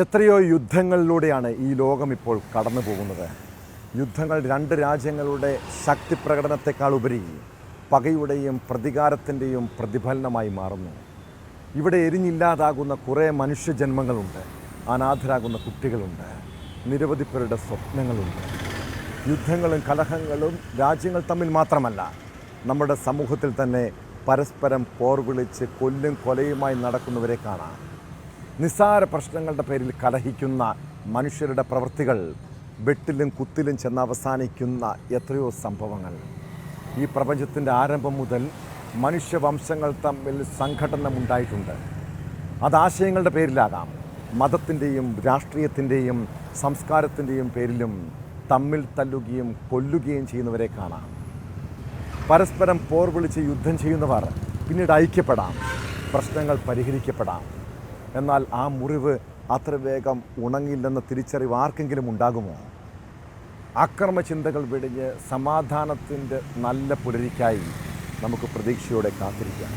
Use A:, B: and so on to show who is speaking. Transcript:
A: എത്രയോ യുദ്ധങ്ങളിലൂടെയാണ് ഈ ലോകം ഇപ്പോൾ കടന്നു പോകുന്നത്. യുദ്ധങ്ങൾ രണ്ട് രാജ്യങ്ങളുടെ ശക്തി പ്രകടനത്തെക്കാൾ ഉപരി പകയുടെയും പ്രതികാരത്തിൻ്റെയും പ്രതിഫലനമായി മാറുന്നു. ഇവിടെ എരിഞ്ഞില്ലാതാകുന്ന കുറേ മനുഷ്യജന്മങ്ങളുണ്ട്, അനാഥരാകുന്ന കുട്ടികളുണ്ട്, നിരവധി പേരുടെ സ്വപ്നങ്ങളുണ്ട്. യുദ്ധങ്ങളും കലഹങ്ങളും രാജ്യങ്ങൾ തമ്മിൽ മാത്രമല്ല, നമ്മുടെ സമൂഹത്തിൽ തന്നെ പരസ്പരം പോർ വിളിച്ച് കൊല്ലും കൊലയുമായി നടക്കുന്നവരെ കാണാം. നിസ്സാര പ്രശ്നങ്ങളുടെ പേരിൽ കലഹിക്കുന്ന മനുഷ്യരുടെ പ്രവൃത്തികൾ വെട്ടിലും കുത്തിലും ചെന്ന് അവസാനിക്കുന്ന എത്രയോ സംഭവങ്ങൾ. ഈ പ്രപഞ്ചത്തിൻ്റെ ആരംഭം മുതൽ മനുഷ്യവംശങ്ങൾ തമ്മിൽ സംഘടനമുണ്ടായിട്ടുണ്ട്. അത് ആശയങ്ങളുടെ പേരിലാകാം, മതത്തിൻ്റെയും രാഷ്ട്രീയത്തിൻ്റെയും സംസ്കാരത്തിൻ്റെയും പേരിലും തമ്മിൽ തല്ലുകയും കൊല്ലുകയും ചെയ്യുന്നവരെ കാണാം. പരസ്പരം പോർ വിളിച്ച് യുദ്ധം ചെയ്യുന്നവർ പിന്നീട് ഐക്യപ്പെടാം, പ്രശ്നങ്ങൾ പരിഹരിക്കപ്പെടാം. എന്നാൽ ആ മുറിവ് അത്ര വേഗം ഉണങ്ങില്ലെന്ന തിരിച്ചറിവ് ആർക്കെങ്കിലും ഉണ്ടാകുമോ? അക്രമ ചിന്തകൾ വെടിഞ്ഞ് സമാധാനത്തിൻ്റെ നല്ല പുലരിക്കായി നമുക്ക് പ്രതീക്ഷയോടെ കാത്തിരിക്കാം.